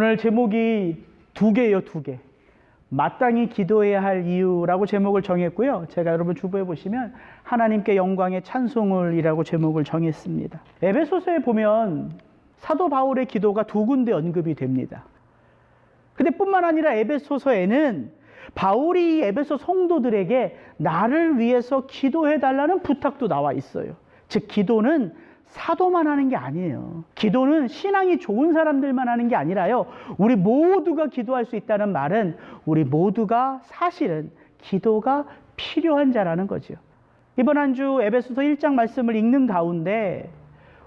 오늘 제목이 두 개예요, 두 개. 마땅히 기도해야 할 이유라고 제목을 정했고요. 제가 여러분 주보에 보시면 하나님께 영광의 찬송을이라고 제목을 정했습니다. 에베소서에 보면 사도 바울의 기도가 두 군데 언급이 됩니다. 근데 뿐만 아니라 에베소서에는 바울이 에베소 성도들에게 나를 위해서 기도해 달라는 부탁도 나와 있어요. 즉 기도는 사도만 하는 게 아니에요. 기도는 신앙이 좋은 사람들만 하는 게 아니라요. 우리 모두가 기도할 수 있다는 말은 우리 모두가 사실은 기도가 필요한 자라는 거죠. 이번 한 주 에베소서 1장 말씀을 읽는 가운데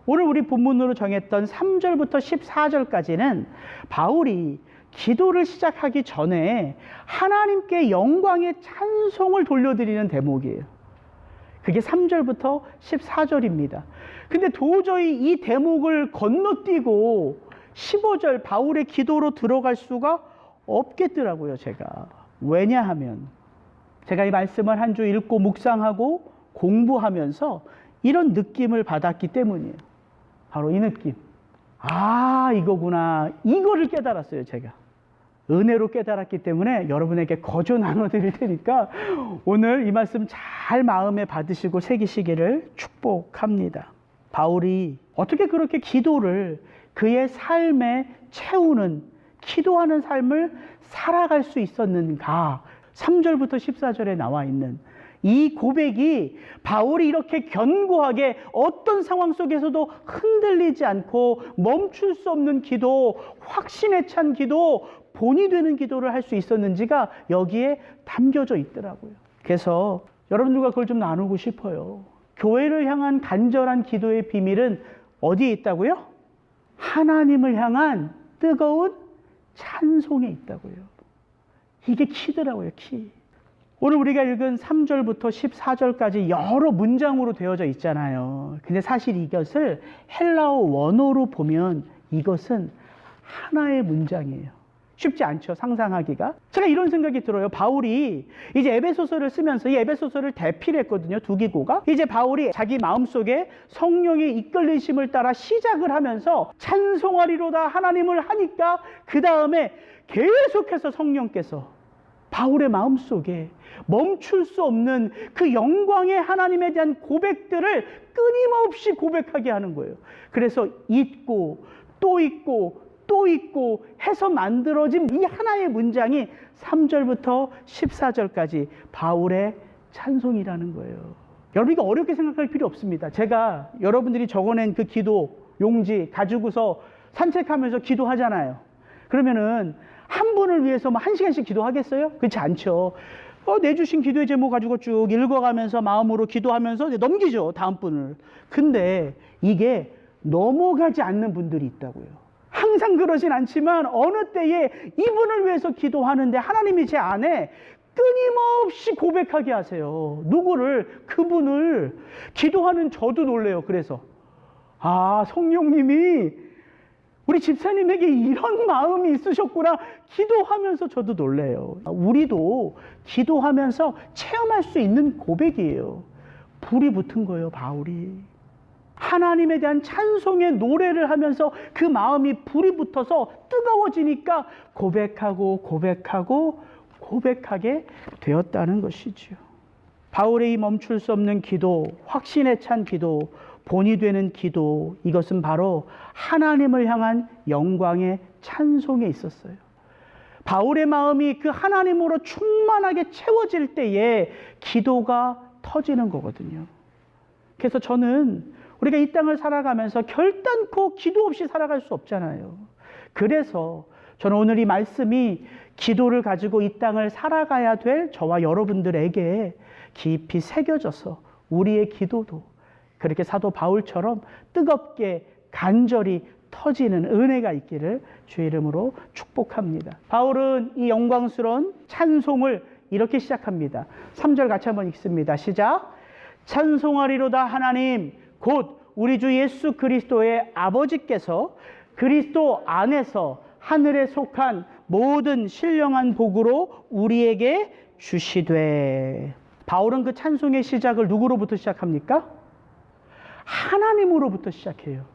오늘 우리 본문으로 정했던 3절부터 14절까지는 바울이 기도를 시작하기 전에 하나님께 영광의 찬송을 돌려드리는 대목이에요. 그게 3절부터 14절입니다. 근데 도저히 이 대목을 건너뛰고 15절 바울의 기도로 들어갈 수가 없겠더라고요, 제가. 왜냐하면 제가 이 말씀을 한 주 읽고 묵상하고 공부하면서 이런 느낌을 받았기 때문이에요. 바로 이 느낌. 아, 이거구나. 이거를 깨달았어요, 제가. 은혜로 깨달았기 때문에 여러분에게 거저 나눠드릴 테니까 오늘 이 말씀 잘 마음에 받으시고 새기시기를 축복합니다. 바울이 어떻게 그렇게 기도를 그의 삶에 채우는, 기도하는 삶을 살아갈 수 있었는가? 3절부터 14절에 나와 있는 이 고백이 바울이 이렇게 견고하게 어떤 상황 속에서도 흔들리지 않고 멈출 수 없는 기도, 확신에 찬 기도, 본이 되는 기도를 할 수 있었는지가 여기에 담겨져 있더라고요. 그래서 여러분들과 그걸 좀 나누고 싶어요. 교회를 향한 간절한 기도의 비밀은 어디에 있다고요? 하나님을 향한 뜨거운 찬송에 있다고요. 이게 키더라고요, 키. 오늘 우리가 읽은 3절부터 14절까지 여러 문장으로 되어져 있잖아요. 근데 사실 이것을 헬라어 원어로 보면 이것은 하나의 문장이에요. 쉽지 않죠, 상상하기가. 제가 이런 생각이 들어요. 바울이 이제 에베소서를 쓰면서 이 에베소서를 대필 했거든요, 두기고가. 이제 바울이 자기 마음속에 성령의 이끌리심을 따라 시작을 하면서 찬송하리로다 하나님을 하니까 그 다음에 계속해서 성령께서 바울의 마음속에 멈출 수 없는 그 영광의 하나님에 대한 고백들을 끊임없이 고백하게 하는 거예요. 그래서 잊고 또 잊고 또 있고 해서 만들어진 이 하나의 문장이 3절부터 14절까지 바울의 찬송이라는 거예요. 여러분 이거 어렵게 생각할 필요 없습니다. 제가 여러분들이 적어낸 그 기도 용지 가지고서 산책하면서 기도하잖아요. 그러면은 한 분을 위해서 뭐 1시간씩 기도하겠어요? 그렇지 않죠. 내주신 기도의 제목 가지고 쭉 읽어가면서 마음으로 기도하면서 넘기죠, 다음 분을. 근데 이게 넘어가지 않는 분들이 있다고요. 항상 그러진 않지만 어느 때에 이분을 위해서 기도하는데 하나님이 제 안에 끊임없이 고백하게 하세요. 누구를? 그분을. 기도하는 저도 놀래요. 그래서 성령님이 우리 집사님에게 이런 마음이 있으셨구나 기도하면서 저도 놀래요. 우리도 기도하면서 체험할 수 있는 고백이에요. 불이 붙은 거예요, 바울이. 하나님에 대한 찬송의 노래를 하면서 그 마음이 불이 붙어서 뜨거워지니까 고백하게 되었다는 것이죠. 바울의 이 멈출 수 없는 기도, 확신에 찬 기도, 본이 되는 기도, 이것은 바로 하나님을 향한 영광의 찬송에 있었어요. 바울의 마음이 그 하나님으로 충만하게 채워질 때에 기도가 터지는 거거든요. 그래서 저는 우리가 이 땅을 살아가면서 결단코 기도 없이 살아갈 수 없잖아요. 그래서 저는 오늘 이 말씀이 기도를 가지고 이 땅을 살아가야 될 저와 여러분들에게 깊이 새겨져서 우리의 기도도 그렇게 사도 바울처럼 뜨겁게 간절히 터지는 은혜가 있기를 주의 이름으로 축복합니다. 바울은 이 영광스러운 찬송을 이렇게 시작합니다. 3절 같이 한번 읽습니다. 시작. 찬송하리로다 하나님 곧 우리 주 예수 그리스도의 아버지께서 그리스도 안에서 하늘에 속한 모든 신령한 복으로 우리에게 주시되. 바울은 그 찬송의 시작을 누구로부터 시작합니까? 하나님으로부터 시작해요.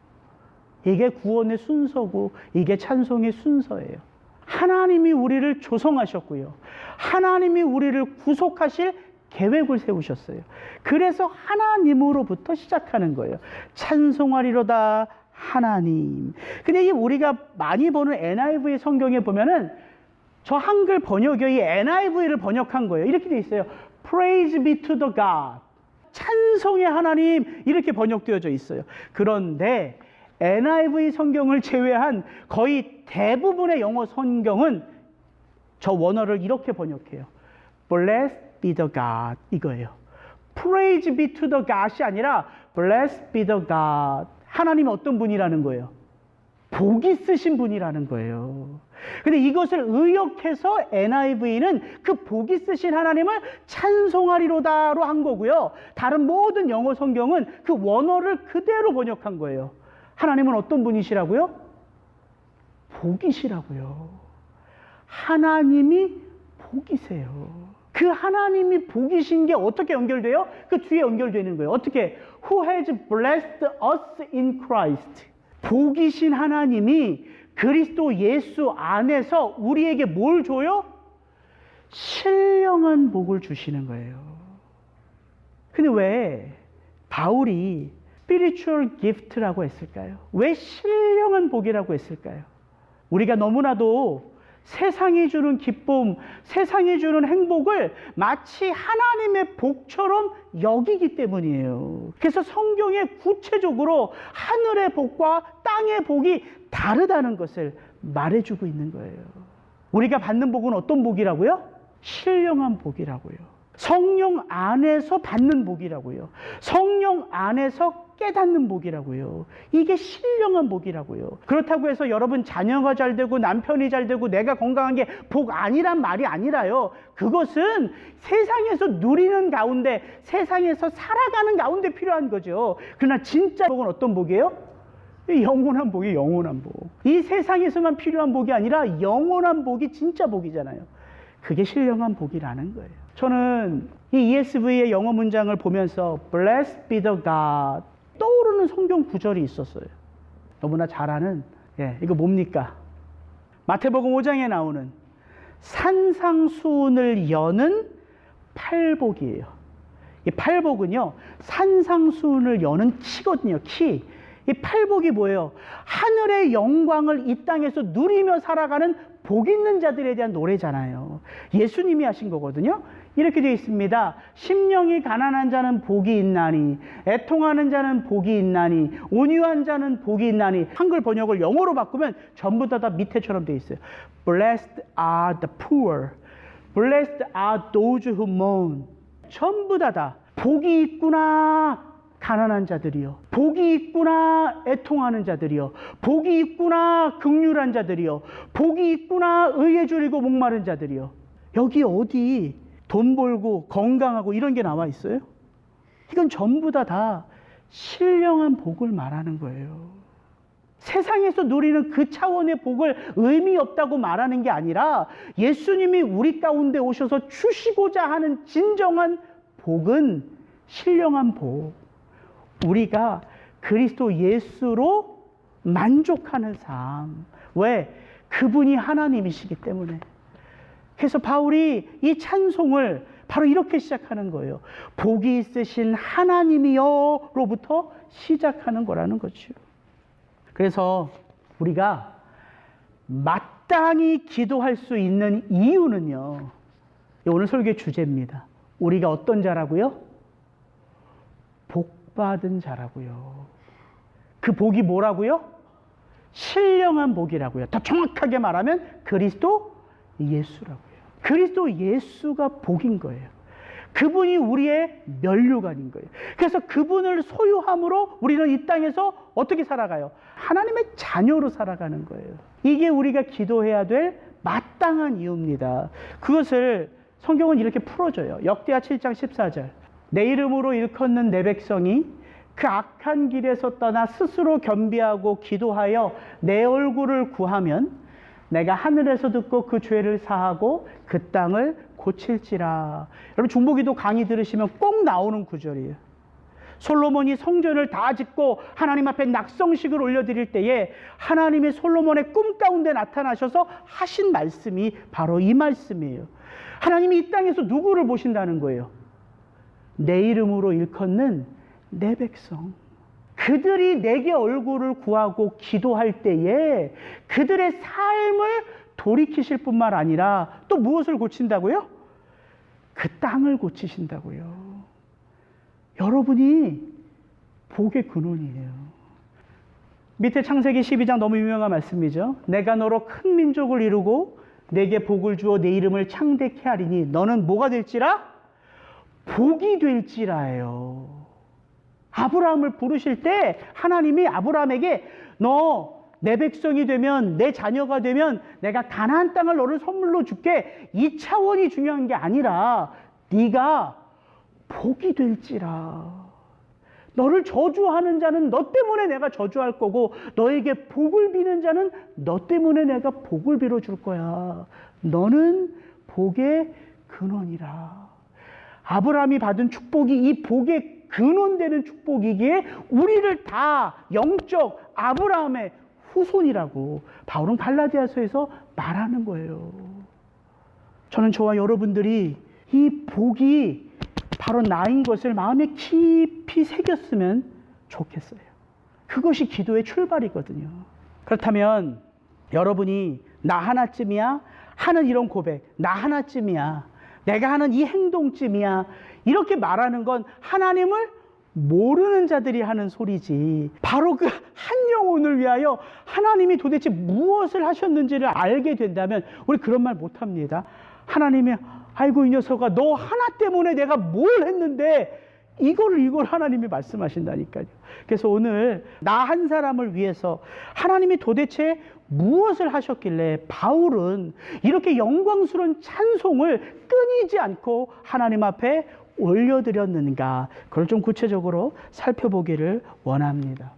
이게 구원의 순서고 이게 찬송의 순서예요. 하나님이 우리를 조성하셨고요. 하나님이 우리를 구속하실 계획을 세우셨어요. 그래서 하나님으로부터 시작하는 거예요. 찬송하리로다 하나님. 근데 이 우리가 많이 보는 NIV 성경에 보면은 저 한글 번역이 이 NIV를 번역한 거예요. 이렇게 돼 있어요. Praise be to the God. 찬송의 하나님 이렇게 번역되어져 있어요. 그런데 NIV 성경을 제외한 거의 대부분의 영어 성경은 저 원어를 이렇게 번역해요. Blessed be the God 이거예요. Praise be to the God이 아니라 Blessed be the God. 하나님이 어떤 분이라는 거예요? 복 있으신 분이라는 거예요. 근데 이것을 의역해서 NIV는 그 복 있으신 하나님을 찬송하리로다로 한 거고요. 다른 모든 영어 성경은 그 원어를 그대로 번역한 거예요. 하나님은 어떤 분이시라고요? 복이시라고요. 하나님이 복이세요. 그 하나님이 복이신 게 어떻게 연결돼요? 그 뒤에 연결되는 거예요. 어떻게? Who has blessed us in Christ. 복이신 하나님이 그리스도 예수 안에서 우리에게 뭘 줘요? 신령한 복을 주시는 거예요. 근데 왜 바울이 spiritual gift라고 했을까요? 왜 신령한 복이라고 했을까요? 우리가 너무나도 세상이 주는 기쁨, 세상이 주는 행복을 마치 하나님의 복처럼 여기기 때문이에요. 그래서 성경에 구체적으로 하늘의 복과 땅의 복이 다르다는 것을 말해주고 있는 거예요. 우리가 받는 복은 어떤 복이라고요? 신령한 복이라고요. 성령 안에서 받는 복이라고요. 성령 안에서 깨닫는 복이라고요. 이게 신령한 복이라고요. 그렇다고 해서 여러분 자녀가 잘 되고 남편이 잘 되고 내가 건강한 게 복 아니란 말이 아니라요. 그것은 세상에서 누리는 가운데, 세상에서 살아가는 가운데 필요한 거죠. 그러나 진짜 복은 어떤 복이에요? 영원한 복이 영원한 복. 이 세상에서만 필요한 복이 아니라 영원한 복이 진짜 복이잖아요. 그게 신령한 복이라는 거예요. 저는 이 ESV의 영어 문장을 보면서 Blessed be the God 떠오르는 성경 구절이 있었어요. 너무나 잘 아는, 이거 뭡니까? 마태복음 5장에 나오는 산상수훈을 여는 팔복이에요. 이 팔복은요, 산상수훈을 여는 키거든요, 키. 이 팔복이 뭐예요? 하늘의 영광을 이 땅에서 누리며 살아가는 복 있는 자들에 대한 노래잖아요. 예수님이 하신 거거든요. 이렇게 되어 있습니다. 심령이 가난한 자는 복이 있나니, 애통하는 자는 복이 있나니, 온유한 자는 복이 있나니. 한글 번역을 영어로 바꾸면 전부 다 밑에처럼 되어 있어요. Blessed are the poor. Blessed are those who mourn. 전부 다 복이 있구나. 가난한 자들이요. 복이 있구나. 애통하는 자들이요. 복이 있구나. 긍휼한 자들이요. 복이 있구나. 의에 줄이고 목마른 자들이요. 여기 어디 돈 벌고 건강하고 이런 게 나와 있어요? 이건 전부 다 신령한 복을 말하는 거예요. 세상에서 누리는 그 차원의 복을 의미 없다고 말하는 게 아니라 예수님이 우리 가운데 오셔서 주시고자 하는 진정한 복은 신령한 복. 우리가 그리스도 예수로 만족하는 삶. 왜? 그분이 하나님이시기 때문에. 그래서 바울이 이 찬송을 바로 이렇게 시작하는 거예요. 복이 있으신 하나님이여로부터 시작하는 거라는 거죠. 그래서 우리가 마땅히 기도할 수 있는 이유는요, 오늘 설교의 주제입니다. 우리가 어떤 자라고요? 복받은 자라고요. 그 복이 뭐라고요? 신령한 복이라고요. 더 정확하게 말하면 그리스도 예수라고요. 그리스도 예수가 복인 거예요. 그분이 우리의 면류관인 거예요. 그래서 그분을 소유함으로 우리는 이 땅에서 어떻게 살아가요? 하나님의 자녀로 살아가는 거예요. 이게 우리가 기도해야 될 마땅한 이유입니다. 그것을 성경은 이렇게 풀어줘요. 역대하 7장 14절. 내 이름으로 일컫는 내 백성이 그 악한 길에서 떠나 스스로 겸비하고 기도하여 내 얼굴을 구하면 내가 하늘에서 듣고 그 죄를 사하고 그 땅을 고칠지라. 여러분 중보기도 강의 들으시면 꼭 나오는 구절이에요. 솔로몬이 성전을 다 짓고 하나님 앞에 낙성식을 올려드릴 때에 하나님이 솔로몬의 꿈 가운데 나타나셔서 하신 말씀이 바로 이 말씀이에요. 하나님이 이 땅에서 누구를 보신다는 거예요? 내 이름으로 일컫는 내 백성. 그들이 내게 얼굴을 구하고 기도할 때에 그들의 삶을 돌이키실 뿐만 아니라 또 무엇을 고친다고요? 그 땅을 고치신다고요. 여러분이 복의 근원이에요. 밑에 창세기 12장 너무 유명한 말씀이죠. 내가 너로 큰 민족을 이루고 내게 복을 주어 내 이름을 창대케 하리니 너는 뭐가 될지라? 복이 될지라예요. 아브라함을 부르실 때 하나님이 아브라함에게 너 내 백성이 되면, 내 자녀가 되면 내가 가나안 땅을 너를 선물로 줄게, 이 차원이 중요한 게 아니라 네가 복이 될지라. 너를 저주하는 자는 너 때문에 내가 저주할 거고 너에게 복을 비는 자는 너 때문에 내가 복을 빌어줄 거야. 너는 복의 근원이라. 아브라함이 받은 축복이 이 복의 근원되는 축복이기에 우리를 다 영적 아브라함의 후손이라고 바울은 갈라디아서에서 말하는 거예요. 저는 저와 여러분들이 이 복이 바로 나인 것을 마음에 깊이 새겼으면 좋겠어요. 그것이 기도의 출발이거든요. 그렇다면 여러분이 나 하나쯤이야 하는 이런 고백, 나 하나쯤이야, 내가 하는 이 행동쯤이야, 이렇게 말하는 건 하나님을 모르는 자들이 하는 소리지, 바로 그 한 영혼을 위하여 하나님이 도대체 무엇을 하셨는지를 알게 된다면 우리 그런 말 못합니다. 하나님이 아이고 이 녀석아 너 하나 때문에 내가 뭘 했는데 이걸 하나님이 말씀하신다니까요. 그래서 오늘 나 한 사람을 위해서 하나님이 도대체 무엇을 하셨길래 바울은 이렇게 영광스러운 찬송을 끊이지 않고 하나님 앞에 올려드렸는가, 그걸 좀 구체적으로 살펴보기를 원합니다.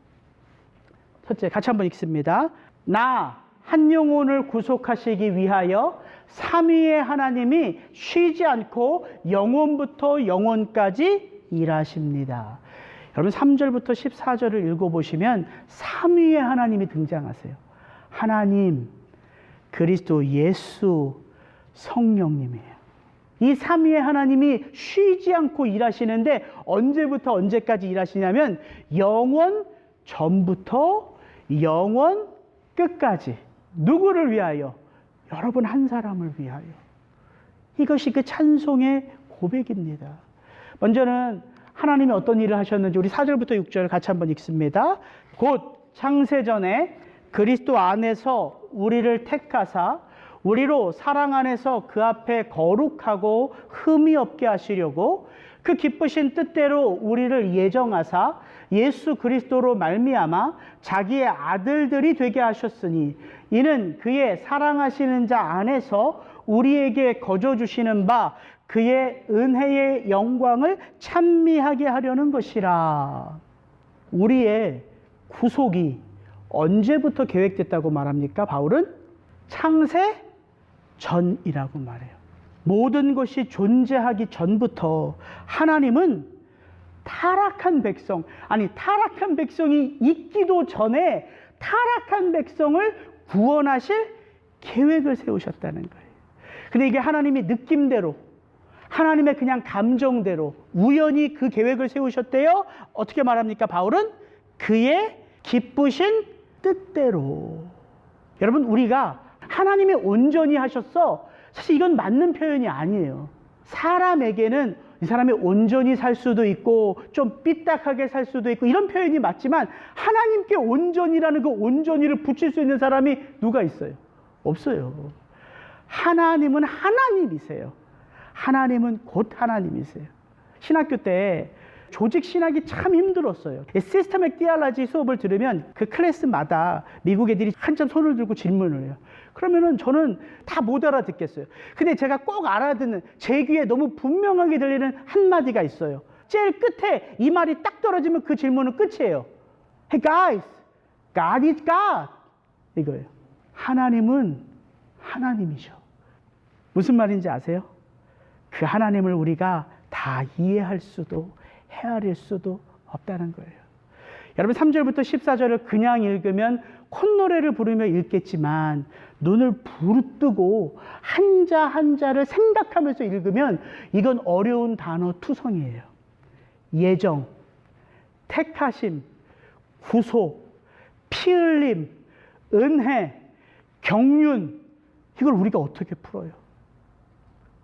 첫째, 같이 한번 읽습니다. 나 한 영혼을 구속하시기 위하여 삼위의 하나님이 쉬지 않고 영원부터 영원까지 일하십니다. 여러분 3절부터 14절을 읽어보시면 삼위의 하나님이 등장하세요. 하나님, 그리스도, 예수, 성령님이에요. 이 삼위의 하나님이 쉬지 않고 일하시는데 언제부터 언제까지 일하시냐면 영원 전부터 영원 끝까지. 누구를 위하여? 여러분 한 사람을 위하여. 이것이 그 찬송의 고백입니다. 먼저는 하나님이 어떤 일을 하셨는지 우리 4절부터 6절을 같이 한번 읽습니다. 곧 창세전에 그리스도 안에서 우리를 택하사 우리로 사랑 안에서 그 앞에 거룩하고 흠이 없게 하시려고 그 기쁘신 뜻대로 우리를 예정하사 예수 그리스도로 말미암아 자기의 아들들이 되게 하셨으니 이는 그의 사랑하시는 자 안에서 우리에게 거저 주시는 바 그의 은혜의 영광을 찬미하게 하려는 것이라. 우리의 구속이 언제부터 계획됐다고 말합니까? 바울은 창세 전이라고 말해요. 모든 것이 존재하기 전부터 하나님은 타락한 백성, 타락한 백성이 있기도 전에 타락한 백성을 구원하실 계획을 세우셨다는 거예요. 근데 이게 하나님이 느낌대로, 하나님의 그냥 감정대로 우연히 그 계획을 세우셨대요. 어떻게 말합니까? 바울은 그의 기쁘신 뜻대로. 여러분, 우리가 하나님이 온전히 하셨어, 사실 이건 맞는 표현이 아니에요. 사람에게는 이 사람이 온전히 살 수도 있고 좀 삐딱하게 살 수도 있고 이런 표현이 맞지만 하나님께 온전이라는 그 온전히를 붙일 수 있는 사람이 누가 있어요? 없어요. 하나님은 하나님이세요. 하나님은 곧 하나님이세요. 신학교 때 조직 신학이 참 힘들었어요. 시스테믹 디알로지 수업을 들으면 그 클래스마다 미국 애들이 한참 손을 들고 질문을 해요. 그러면은 저는 다 못 알아듣겠어요. 근데 제가 꼭 알아듣는, 제 귀에 너무 분명하게 들리는 한마디가 있어요. 제일 끝에 이 말이 딱 떨어지면 그 질문은 끝이에요. Hey guys, God is God. 이거예요. 하나님은 하나님이죠. 무슨 말인지 아세요? 그 하나님을 우리가 다 이해할 수도 헤아릴 수도 없다는 거예요. 여러분 3절부터 14절을 그냥 읽으면 콧노래를 부르며 읽겠지만 눈을 부릅뜨고 한자 한자를 생각하면서 읽으면 이건 어려운 단어 투성이에요. 예정, 택하심, 구속, 피 흘림, 은혜, 경륜, 이걸 우리가 어떻게 풀어요?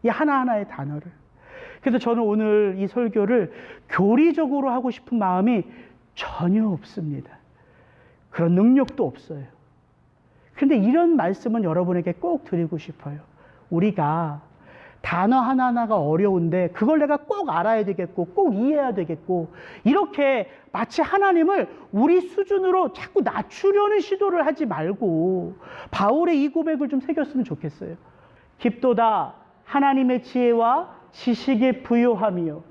이 하나하나의 단어를. 그래서 저는 오늘 이 설교를 교리적으로 하고 싶은 마음이 전혀 없습니다. 그런 능력도 없어요. 그런데 이런 말씀은 여러분에게 꼭 드리고 싶어요. 우리가 단어 하나하나가 어려운데 그걸 내가 꼭 알아야 되겠고 꼭 이해해야 되겠고 이렇게 마치 하나님을 우리 수준으로 자꾸 낮추려는 시도를 하지 말고 바울의 이 고백을 좀 새겼으면 좋겠어요. 깊도다 하나님의 지혜와 지식이 부요하며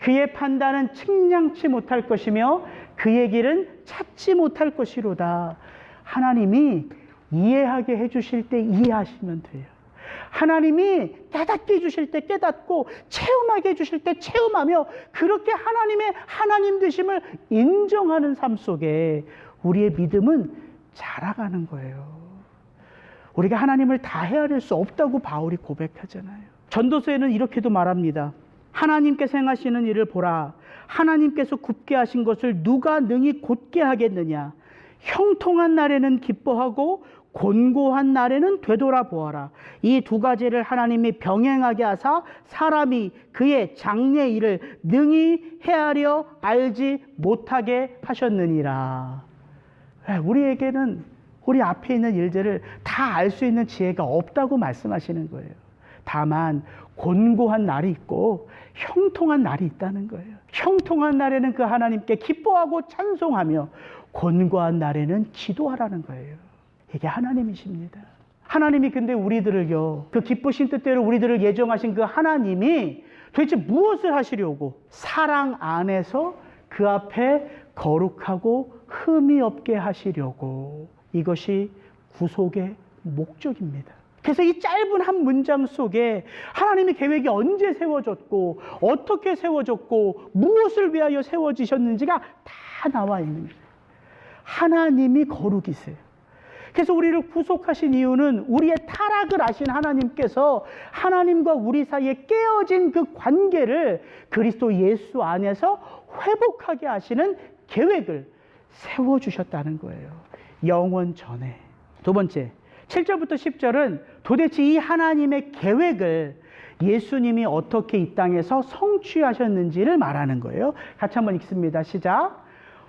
그의 판단은 측량치 못할 것이며 그의 길은 찾지 못할 것이로다. 하나님이 이해하게 해주실 때 이해하시면 돼요. 하나님이 깨닫게 해주실 때 깨닫고 체험하게 해주실 때 체험하며 그렇게 하나님의 하나님 되심을 인정하는 삶 속에 우리의 믿음은 자라가는 거예요. 우리가 하나님을 다 헤아릴 수 없다고 바울이 고백하잖아요. 전도서에는 이렇게도 말합니다. 하나님께서 행하시는 일을 보라. 하나님께서 굽게 하신 것을 누가 능히 곧게 하겠느냐. 형통한 날에는 기뻐하고 곤고한 날에는 되돌아보아라. 이 두 가지를 하나님이 병행하게 하사 사람이 그의 장래 일을 능히 헤아려 알지 못하게 하셨느니라. 우리에게는 우리 앞에 있는 일들을 다 알 수 있는 지혜가 없다고 말씀하시는 거예요. 다만 곤고한 날이 있고 형통한 날이 있다는 거예요. 형통한 날에는 그 하나님께 기뻐하고 찬송하며 곤고한 날에는 기도하라는 거예요. 이게 하나님이십니다. 하나님이 근데 우리들을요, 그 기쁘신 뜻대로 우리들을 예정하신 그 하나님이 도대체 무엇을 하시려고? 사랑 안에서 그 앞에 거룩하고 흠이 없게 하시려고. 이것이 구속의 목적입니다. 그래서 이 짧은 한 문장 속에 하나님의 계획이 언제 세워졌고 어떻게 세워졌고 무엇을 위하여 세워지셨는지가 다 나와 있는 거예요. 하나님이 거룩이세요. 그래서 우리를 구속하신 이유는 우리의 타락을 아신 하나님께서 하나님과 우리 사이에 깨어진 그 관계를 그리스도 예수 안에서 회복하게 하시는 계획을 세워주셨다는 거예요. 영원 전에. 두 번째, 7절부터 10절은 도대체 이 하나님의 계획을 예수님이 어떻게 이 땅에서 성취하셨는지를 말하는 거예요. 같이 한번 읽습니다. 시작.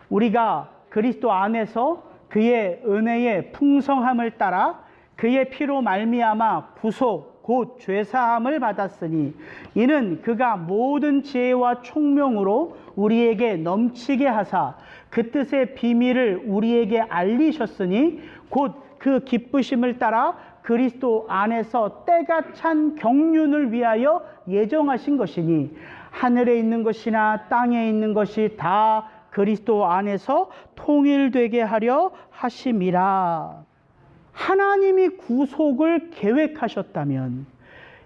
우리가 그리스도 안에서 그의 은혜의 풍성함을 따라 그의 피로 말미암아 구속 곧 죄사함을 받았으니 이는 그가 모든 지혜와 총명으로 우리에게 넘치게 하사 그 뜻의 비밀을 우리에게 알리셨으니 곧 그 기쁘심을 따라 그리스도 안에서 때가 찬 경륜을 위하여 예정하신 것이니 하늘에 있는 것이나 땅에 있는 것이 다 그리스도 안에서 통일되게 하려 하심이라. 하나님이 구속을 계획하셨다면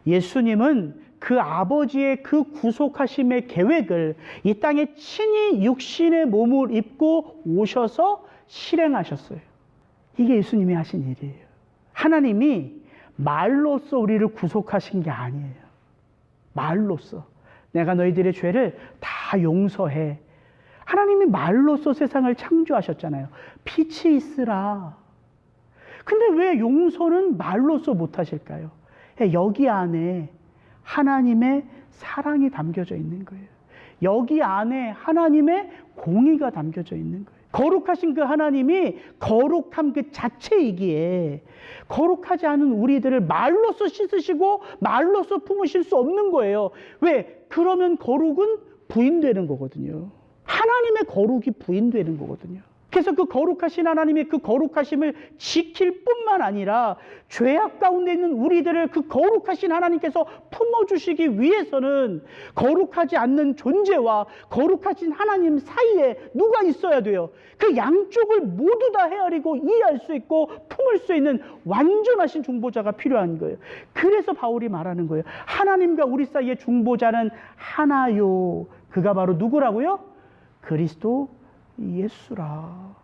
예수님은 그 아버지의 그 구속하심의 계획을 이 땅에 친히 육신의 몸을 입고 오셔서 실행하셨어요. 이게 예수님이 하신 일이에요. 하나님이 말로써 우리를 구속하신 게 아니에요. 말로써 내가 너희들의 죄를 다 용서해. 하나님이 말로써 세상을 창조하셨잖아요. 빛이 있으라. 근데 왜 용서는 말로써 못하실까요? 여기 안에 하나님의 사랑이 담겨져 있는 거예요. 여기 안에 하나님의 공의가 담겨져 있는 거예요. 거룩하신 그 하나님이 거룩함 그 자체이기에 거룩하지 않은 우리들을 말로써 씻으시고 말로써 품으실 수 없는 거예요. 왜? 그러면 거룩은 부인되는 거거든요. 하나님의 거룩이 부인되는 거거든요. 그래서 그 거룩하신 하나님의 그 거룩하심을 지킬 뿐만 아니라 죄악 가운데 있는 우리들을 그 거룩하신 하나님께서 품어주시기 위해서는 거룩하지 않는 존재와 거룩하신 하나님 사이에 누가 있어야 돼요? 그 양쪽을 모두 다 헤아리고 이해할 수 있고 품을 수 있는 완전하신 중보자가 필요한 거예요. 그래서 바울이 말하는 거예요. 하나님과 우리 사이의 중보자는 하나요. 그가 바로 누구라고요? 그리스도 예수라.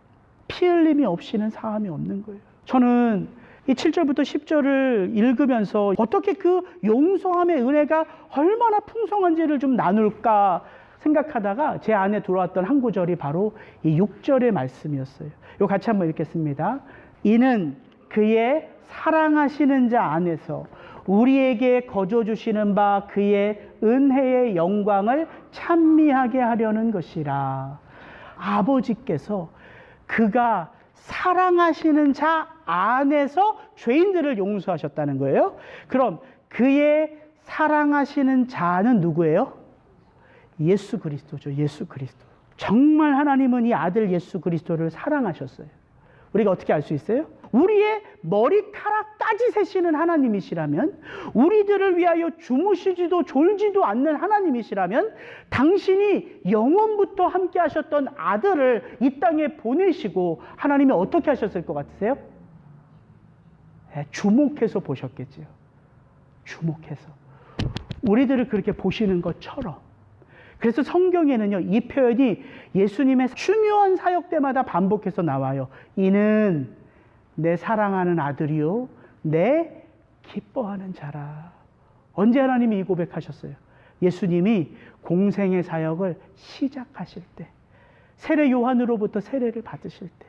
피 흘림이 없이는 사함이 없는 거예요. 저는 이 7절부터 10절을 읽으면서 어떻게 그 용서함의 은혜가 얼마나 풍성한지를 좀 나눌까 생각하다가 제 안에 들어왔던 한 구절이 바로 이 6절의 말씀이었어요. 이거 같이 한번 읽겠습니다. 이는 그의 사랑하시는 자 안에서 우리에게 거저 주시는 바 그의 은혜의 영광을 찬미하게 하려는 것이라. 아버지께서 그가 사랑하시는 자 안에서 죄인들을 용서하셨다는 거예요. 그럼 그의 사랑하시는 자는 누구예요? 예수 그리스도죠. 예수 그리스도. 정말 하나님은 이 아들 예수 그리스도를 사랑하셨어요. 우리가 어떻게 알 수 있어요? 우리의 머리카락까지 세시는 하나님이시라면, 우리들을 위하여 주무시지도 졸지도 않는 하나님이시라면, 당신이 영원부터 함께 하셨던 아들을 이 땅에 보내시고 하나님이 어떻게 하셨을 것 같으세요? 주목해서 보셨겠지요. 주목해서. 우리들을 그렇게 보시는 것처럼. 그래서 성경에는요, 이 표현이 예수님의 중요한 사역 때마다 반복해서 나와요. 이는 내 사랑하는 아들이요, 내 기뻐하는 자라. 언제 하나님이 이 고백하셨어요? 예수님이 공생의 사역을 시작하실 때, 세례 요한으로부터 세례를 받으실 때,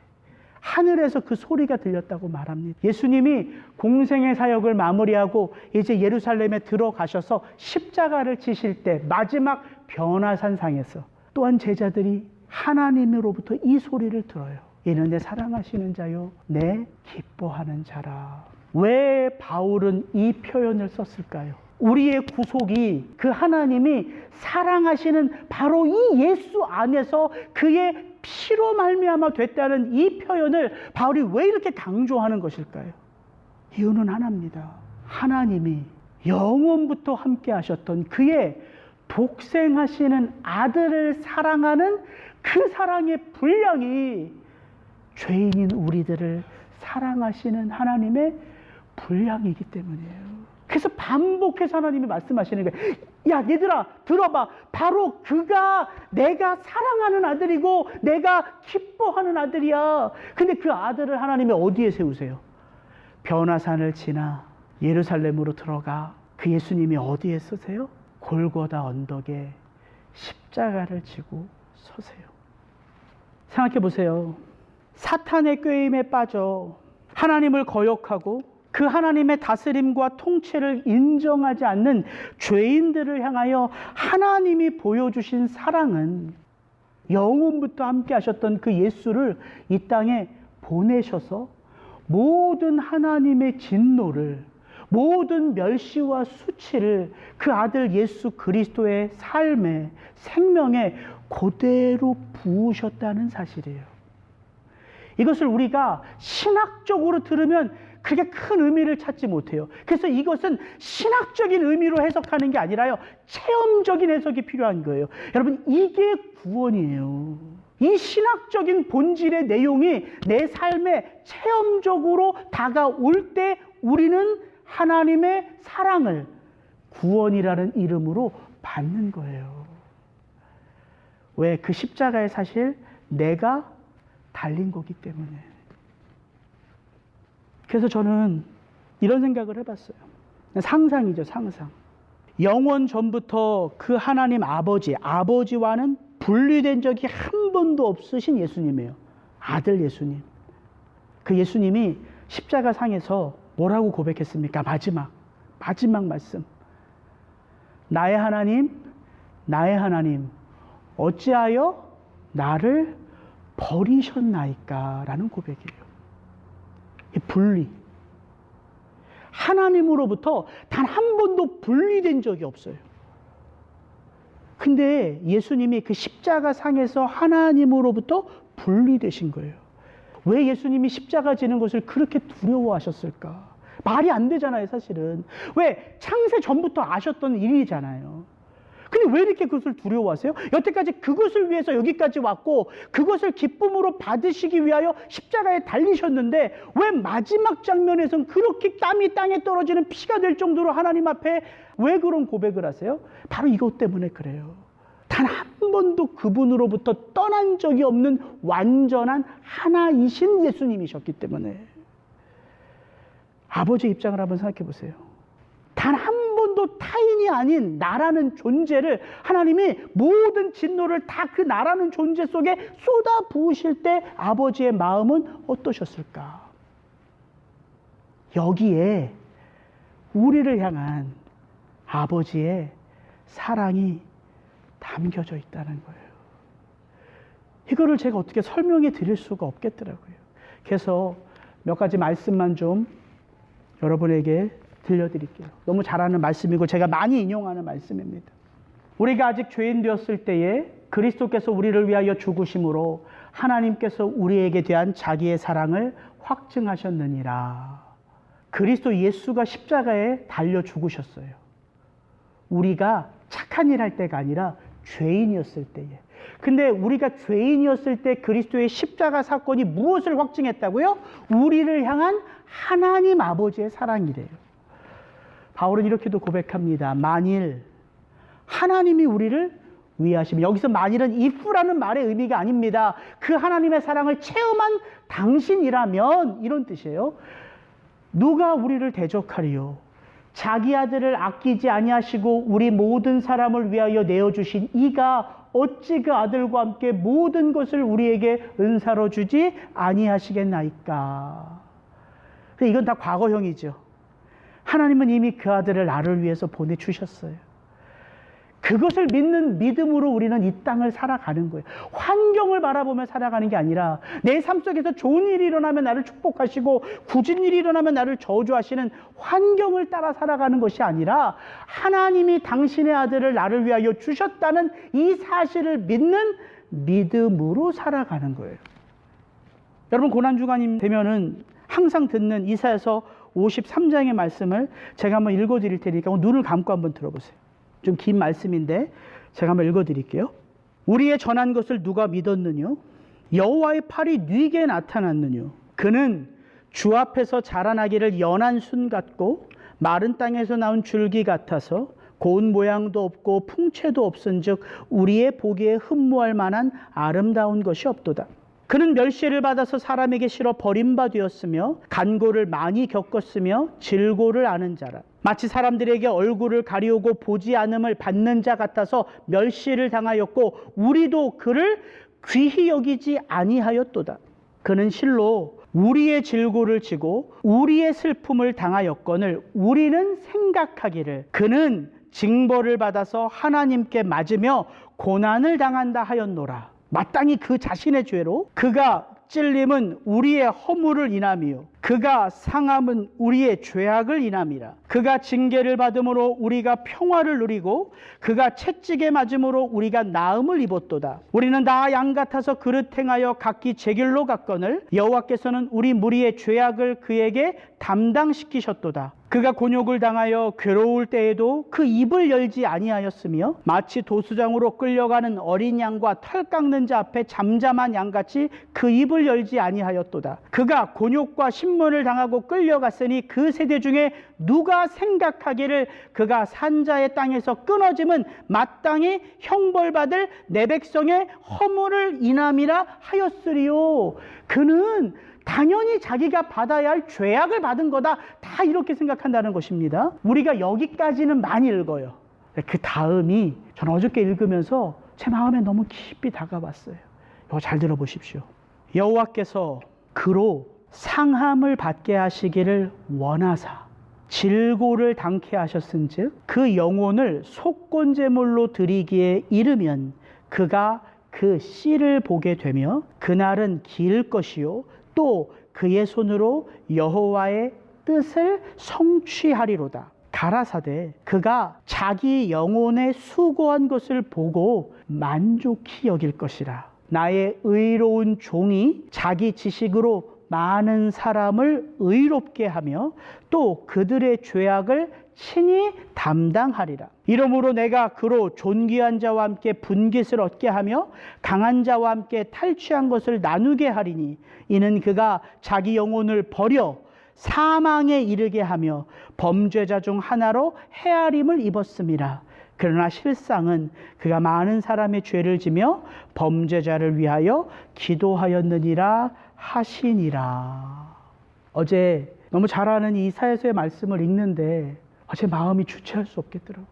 하늘에서 그 소리가 들렸다고 말합니다. 예수님이 공생의 사역을 마무리하고 이제 예루살렘에 들어가셔서 십자가를 지실 때 마지막 변화산상에서 또한 제자들이 하나님으로부터 이 소리를 들어요. 이는 내 사랑하시는 자요, 내 기뻐하는 자라. 왜 바울은 이 표현을 썼을까요? 우리의 구속이 그 하나님이 사랑하시는 바로 이 예수 안에서 그의 피로 말미암아 됐다는 이 표현을 바울이 왜 이렇게 강조하는 것일까요? 이유는 하나입니다. 하나님이 영원부터 함께 하셨던 그의 독생하시는 아들을 사랑하는 그 사랑의 분량이 죄인인 우리들을 사랑하시는 하나님의 분량이기 때문이에요. 그래서 반복해서 하나님이 말씀하시는 거예요. 야, 얘들아, 들어봐. 바로 그가 내가 사랑하는 아들이고 내가 기뻐하는 아들이야. 근데 그 아들을 하나님이 어디에 세우세요? 변화산을 지나 예루살렘으로 들어가 그 예수님이 어디에 서세요? 골고다 언덕에 십자가를 지고 서세요. 생각해 보세요. 사탄의 꾀임에 빠져 하나님을 거역하고 그 하나님의 다스림과 통치를 인정하지 않는 죄인들을 향하여 하나님이 보여주신 사랑은 영원부터 함께 하셨던 그 예수를 이 땅에 보내셔서 모든 하나님의 진노를, 모든 멸시와 수치를 그 아들 예수 그리스도의 삶에, 생명에 그대로 부으셨다는 사실이에요. 이것을 우리가 신학적으로 들으면 그렇게 큰 의미를 찾지 못해요. 그래서 이것은 신학적인 의미로 해석하는 게 아니라요, 체험적인 해석이 필요한 거예요. 여러분, 이게 구원이에요. 이 신학적인 본질의 내용이 내 삶에 체험적으로 다가올 때 우리는 하나님의 사랑을 구원이라는 이름으로 받는 거예요. 왜? 그 십자가에 사실 내가 달린 거기 때문에. 그래서 저는 이런 생각을 해봤어요. 상상이죠, 상상. 영원 전부터 그 하나님 아버지와는 분리된 적이 한 번도 없으신 예수님이에요. 아들 예수님. 그 예수님이 십자가 상에서 뭐라고 고백했습니까? 마지막 말씀. 나의 하나님, 어찌하여 나를 버리셨나이까? 라는 고백이에요. 분리. 하나님으로부터 단 한 번도 분리된 적이 없어요. 근데 예수님이 그 십자가 상에서 하나님으로부터 분리되신 거예요. 왜 예수님이 십자가 지는 것을 그렇게 두려워하셨을까? 말이 안 되잖아요, 사실은. 왜? 창세 전부터 아셨던 일이잖아요. 근데 왜 이렇게 그것을 두려워하세요? 여태까지 그것을 위해서 여기까지 왔고 그것을 기쁨으로 받으시기 위하여 십자가에 달리셨는데 왜 마지막 장면에선 그렇게 땀이 땅에 떨어지는 피가 될 정도로 하나님 앞에 왜 그런 고백을 하세요? 바로 이것 때문에 그래요. 단 한 번도 그분으로부터 떠난 적이 없는 완전한 하나이신 예수님이셨기 때문에 아버지의 입장을 한번 생각해 보세요. 단 한 번도 타인이 아닌 나라는 존재를 하나님이 모든 진노를 다 그 나라는 존재 속에 쏟아 부으실 때 아버지의 마음은 어떠셨을까? 여기에 우리를 향한 아버지의 사랑이 담겨져 있다는 거예요. 이거를 제가 어떻게 설명해 드릴 수가 없겠더라고요. 그래서 몇 가지 말씀만 좀 여러분에게 들려드릴게요. 너무 잘 아는 말씀이고 제가 많이 인용하는 말씀입니다. 우리가 아직 죄인 되었을 때에 그리스도께서 우리를 위하여 죽으심으로 하나님께서 우리에게 대한 자기의 사랑을 확증하셨느니라. 그리스도 예수가 십자가에 달려 죽으셨어요. 우리가 착한 일 할 때가 아니라 죄인이었을 때에. 근데 우리가 죄인이었을 때 그리스도의 십자가 사건이 무엇을 확증했다고요? 우리를 향한 하나님 아버지의 사랑이래요. 바울은 이렇게도 고백합니다. 만일 하나님이 우리를 위하시면, 여기서 만일은 if라는 말의 의미가 아닙니다. 그 하나님의 사랑을 체험한 당신이라면, 이런 뜻이에요. 누가 우리를 대적하리요? 자기 아들을 아끼지 아니하시고 우리 모든 사람을 위하여 내어주신 이가 어찌 그 아들과 함께 모든 것을 우리에게 은사로 주지 아니하시겠나이까. 이건 다 과거형이죠. 하나님은 이미 그 아들을 나를 위해서 보내주셨어요. 그것을 믿는 믿음으로 우리는 이 땅을 살아가는 거예요. 환경을 바라보며 살아가는 게 아니라 내 삶 속에서 좋은 일이 일어나면 나를 축복하시고 굳은 일이 일어나면 나를 저주하시는 환경을 따라 살아가는 것이 아니라 하나님이 당신의 아들을 나를 위하여 주셨다는 이 사실을 믿는 믿음으로 살아가는 거예요. 여러분, 고난주간이 되면은 항상 듣는 이사야서 53장의 말씀을 제가 한번 읽어드릴 테니까 눈을 감고 한번 들어보세요. 좀 긴 말씀인데 제가 한번 읽어드릴게요. 우리의 전한 것을 누가 믿었느냐? 여호와의 팔이 네게 나타났느냐? 그는 주 앞에서 자라나기를 연한 순 같고 마른 땅에서 나온 줄기 같아서 고운 모양도 없고 풍채도 없은즉 우리의 보기에 흠모할 만한 아름다운 것이 없도다. 그는 멸시를 받아서 사람에게 실어 버림받았으며 간고를 많이 겪었으며 질고를 아는 자라. 마치 사람들에게 얼굴을 가리우고 보지 않음을 받는 자 같아서 멸시를 당하였고 우리도 그를 귀히 여기지 아니하였도다. 그는 실로 우리의 질고를 지고 우리의 슬픔을 당하였거늘 우리는 생각하기를 그는 징벌을 받아서 하나님께 맞으며 고난을 당한다 하였노라. 마땅히 그 자신의 죄로 그가 찔림은 우리의 허물을 인함이요 그가 상함은 우리의 죄악을 인함이라. 그가 징계를 받음으로 우리가 평화를 누리고 그가 채찍에 맞음으로 우리가 나음을 입었도다. 우리는 다 양 같아서 그릇 행하여 각기 제 길로 갔거늘 여호와께서는 우리 무리의 죄악을 그에게 담당시키셨도다. 그가 곤욕을 당하여 괴로울 때에도 그 입을 열지 아니하였으며 마치 도수장으로 끌려가는 어린 양과 털 깎는 자 앞에 잠잠한 양같이 그 입을 열지 아니하였도다. 그가 곤욕과 신문을 당하고 끌려갔으니 그 세대 중에 누가 생각하기를 그가 산자의 땅에서 끊어짐은 마땅히 형벌받을 내 백성의 허물을 인함이라 하였으리요. 그는 당연히 자기가 받아야 할 죄악을 받은 거다, 다 이렇게 생각한다는 것입니다. 우리가 여기까지는 많이 읽어요. 그 다음이 저는 어저께 읽으면서 제 마음에 너무 깊이 다가왔어요. 이거 잘 들어보십시오. 여호와께서 그로 상함을 받게 하시기를 원하사 질고를 당케 하셨은즉 그 영혼을 속건제물로 드리기에 이르면 그가 그 씨를 보게 되며 그날은 길 것이요 또 그의 손으로 여호와의 뜻을 성취하리로다. 가라사대 그가 자기 영혼의 수고한 것을 보고 만족히 여길 것이라. 나의 의로운 종이 자기 지식으로 많은 사람을 의롭게 하며 또 그들의 죄악을 친히 담당하리라. 이러므로 내가 그로 존귀한 자와 함께 분깃을 얻게 하며 강한 자와 함께 탈취한 것을 나누게 하리니 이는 그가 자기 영혼을 버려 사망에 이르게 하며 범죄자 중 하나로 헤아림을 입었음이라. 그러나 실상은 그가 많은 사람의 죄를 지며 범죄자를 위하여 기도하였느니라 하시니라. 어제 너무 잘 아는 이 이사야서의 말씀을 읽는데 제 마음이 주체할 수 없겠더라고요.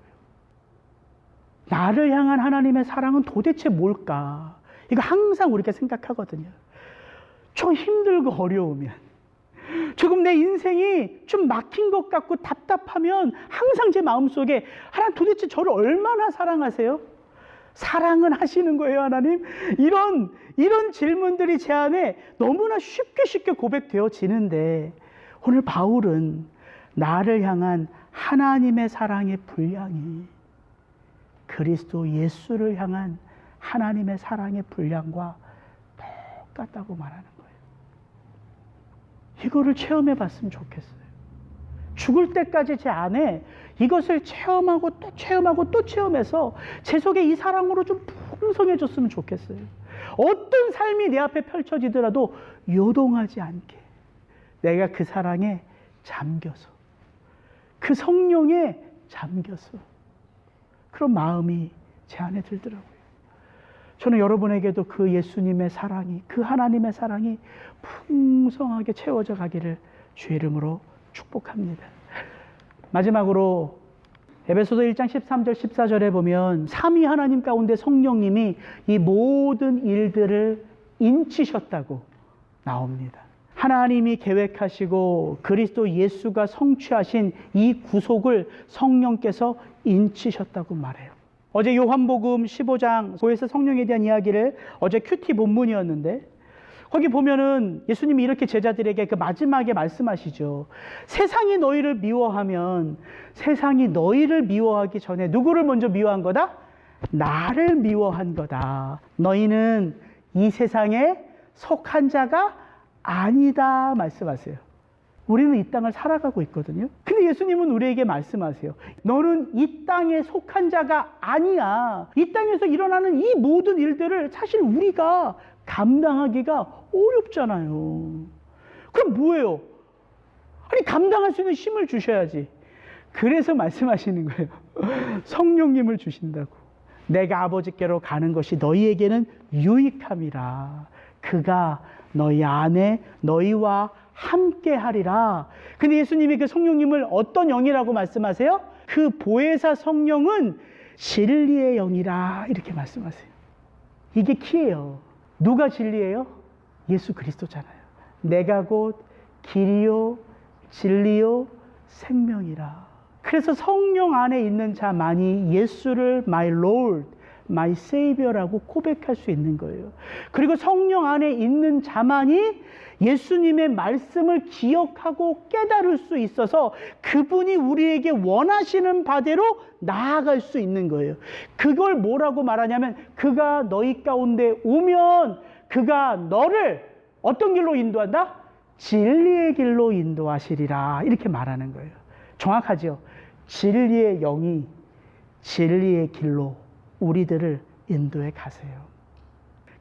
나를 향한 하나님의 사랑은 도대체 뭘까? 이거 항상 우리가 생각하거든요. 좀 힘들고 어려우면, 조금 내 인생이 좀 막힌 것 같고 답답하면 항상 제 마음속에 하나님 도대체 저를 얼마나 사랑하세요? 사랑은 하시는 거예요, 하나님? 이런 질문들이 제 안에 너무나 쉽게 고백되어지는데, 오늘 바울은 나를 향한 하나님의 사랑의 분량이 그리스도 예수를 향한 하나님의 사랑의 분량과 똑같다고 말하는 거예요. 이거를 체험해 봤으면 좋겠어요. 죽을 때까지 제 안에 이것을 체험하고 또 체험해서 제 속에 이 사랑으로 좀 풍성해졌으면 좋겠어요. 어떤 삶이 내 앞에 펼쳐지더라도 요동하지 않게 내가 그 사랑에 잠겨서, 그 성령에 잠겨서 그런 마음이 제 안에 들더라고요. 저는 여러분에게도 그 예수님의 사랑이, 그 하나님의 사랑이 풍성하게 채워져 가기를 주의 이름으로 축복합니다. 마지막으로 에베소서 1장 13절 14절에 보면 삼위 하나님 가운데 성령님이 이 모든 일들을 인치셨다고 나옵니다. 하나님이 계획하시고 그리스도 예수가 성취하신 이 구속을 성령께서 인치셨다고 말해요. 어제 요한복음 15장 5에서 성령에 대한 이야기를 어제 큐티 본문이었는데, 거기 보면은 예수님이 이렇게 제자들에게 그 마지막에 말씀하시죠. 세상이 너희를 미워하면 세상이 너희를 미워하기 전에 누구를 먼저 미워한 거다? 나를 미워한 거다. 너희는 이 세상에 속한 자가 아니다 말씀하세요. 우리는 이 땅을 살아가고 있거든요. 근데 예수님은 우리에게 말씀하세요. 너는 이 땅에 속한 자가 아니야. 이 땅에서 일어나는 이 모든 일들을 사실 우리가 감당하기가 어렵잖아요. 그럼 뭐예요? 아니, 감당할 수 있는 힘을 주셔야지. 그래서 말씀하시는 거예요. 성령님을 주신다고. 내가 아버지께로 가는 것이 너희에게는 유익함이라. 그가 너희 안에 너희와 함께 하리라. 근데 예수님이 그 성령님을 어떤 영이라고 말씀하세요? 그 보혜사 성령은 진리의 영이라 이렇게 말씀하세요. 이게 키예요. 누가 진리예요? 예수 그리스도잖아요. 내가 곧 길이요 진리요 생명이라. 그래서 성령 안에 있는 자만이 예수를 my Lord, my Savior라고 고백할 수 있는 거예요. 그리고 성령 안에 있는 자만이 예수님의 말씀을 기억하고 깨달을 수 있어서 그분이 우리에게 원하시는 바대로 나아갈 수 있는 거예요. 그걸 뭐라고 말하냐면, 그가 너희 가운데 오면 그가 너를 어떤 길로 인도한다? 진리의 길로 인도하시리라 이렇게 말하는 거예요. 정확하죠? 진리의 영이 진리의 길로 우리들을 인도해 가세요.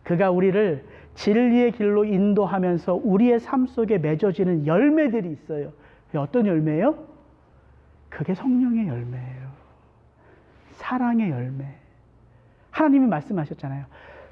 그가 우리를 진리의 길로 인도하면서 우리의 삶 속에 맺어지는 열매들이 있어요. 어떤 열매예요? 그게 성령의 열매예요. 사랑의 열매. 하나님이 말씀하셨잖아요.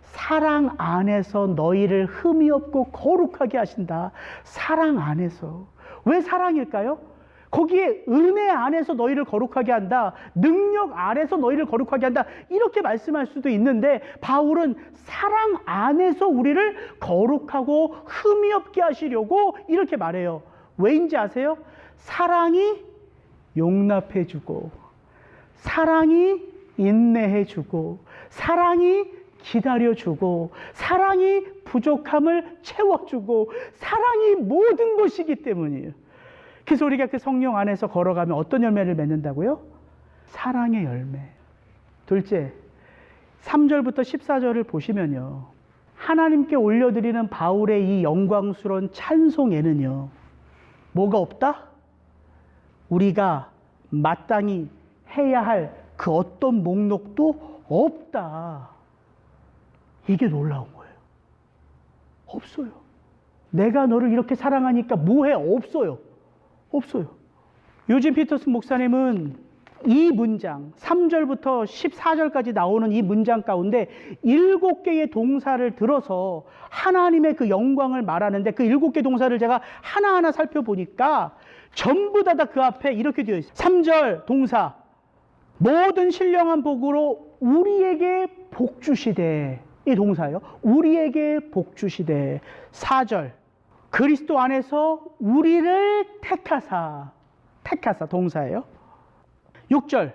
사랑 안에서 너희를 흠이 없고 거룩하게 하신다. 사랑 안에서. 왜 사랑일까요? 거기에 은혜 안에서 너희를 거룩하게 한다. 능력 안에서 너희를 거룩하게 한다. 이렇게 말씀할 수도 있는데, 바울은 사랑 안에서 우리를 거룩하고 흠이 없게 하시려고 이렇게 말해요. 왜인지 아세요? 사랑이 용납해주고, 사랑이 인내해주고, 사랑이 기다려주고, 사랑이 부족함을 채워주고, 사랑이 모든 것이기 때문이에요. 그래서 우리가 그 성령 안에서 걸어가면 어떤 열매를 맺는다고요? 사랑의 열매. 둘째, 3절부터 14절을 보시면요, 하나님께 올려드리는 바울의 이 영광스러운 찬송에는요, 뭐가 없다? 우리가 마땅히 해야 할 그 어떤 목록도 없다. 이게 놀라운 거예요. 없어요. 내가 너를 이렇게 사랑하니까 뭐해? 없어요. 없어요. 요즘 피터슨 목사님은 이 문장 3절부터 14절까지 나오는 이 문장 가운데 7개의 동사를 들어서 하나님의 그 영광을 말하는데, 그 7개 동사를 제가 하나하나 살펴보니까 전부 다 그 앞에 이렇게 되어 있어요. 3절 동사, 모든 신령한 복으로 우리에게 복 주시되, 이 동사예요. 우리에게 복 주시되. 4절, 그리스도 안에서 우리를 택하사 동사예요. 6절,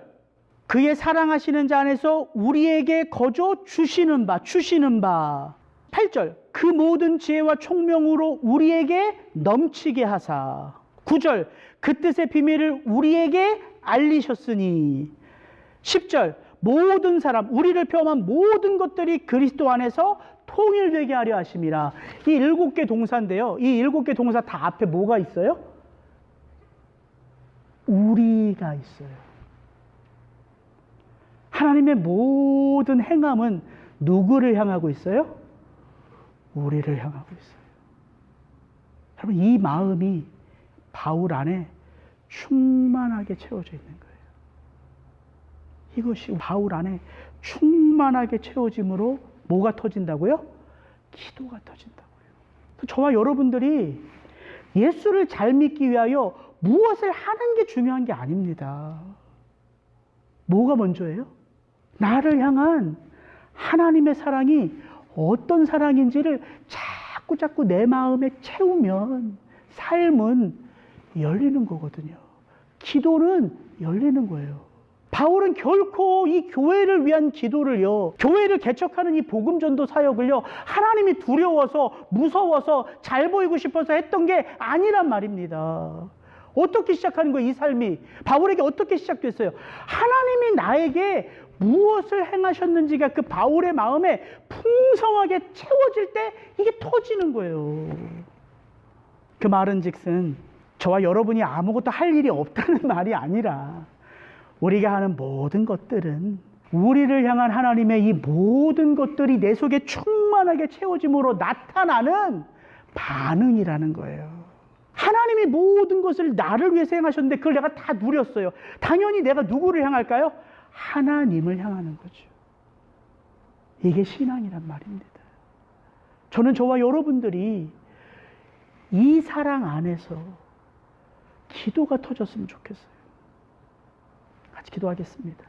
그의 사랑하시는 자 안에서 우리에게 거저 주시는 바. 8절, 그 모든 지혜와 총명으로 우리에게 넘치게 하사. 9절, 그 뜻의 비밀을 우리에게 알리셨으니. 10절, 모든 사람, 우리를 포함한 모든 것들이 그리스도 안에서 통일되게 하려 하심이라. 이 7개 동사인데요, 이 7개 동사 다 앞에 뭐가 있어요? 우리가 있어요. 하나님의 모든 행함은 누구를 향하고 있어요? 우리를 향하고 있어요. 여러분, 이 마음이 바울 안에 충만하게 채워져 있는 거예요. 이것이 바울 안에 충만하게 채워짐으로 뭐가 터진다고요? 기도가 터진다고요. 저와 여러분들이 예수를 잘 믿기 위하여 무엇을 하는 게 중요한 게 아닙니다. 뭐가 먼저예요? 나를 향한 하나님의 사랑이 어떤 사랑인지를 자꾸 내 마음에 채우면 삶은 열리는 거거든요. 기도는 열리는 거예요. 바울은 결코 이 교회를 위한 기도를요, 교회를 개척하는 이 복음전도 사역을요, 하나님이 두려워서, 무서워서, 잘 보이고 싶어서 했던 게 아니란 말입니다. 어떻게 시작하는 거예요, 이 삶이? 바울에게 어떻게 시작됐어요? 하나님이 나에게 무엇을 행하셨는지가 그 바울의 마음에 풍성하게 채워질 때 이게 터지는 거예요. 그 말은 즉슨 저와 여러분이 아무것도 할 일이 없다는 말이 아니라, 우리가 하는 모든 것들은 우리를 향한 하나님의 이 모든 것들이 내 속에 충만하게 채워짐으로 나타나는 반응이라는 거예요. 하나님이 모든 것을 나를 위해서 행하셨는데 그걸 내가 다 누렸어요. 당연히 내가 누구를 향할까요? 하나님을 향하는 거죠. 이게 신앙이란 말입니다. 저는 저와 여러분들이 이 사랑 안에서 기도가 터졌으면 좋겠어요. 같이 기도하겠습니다.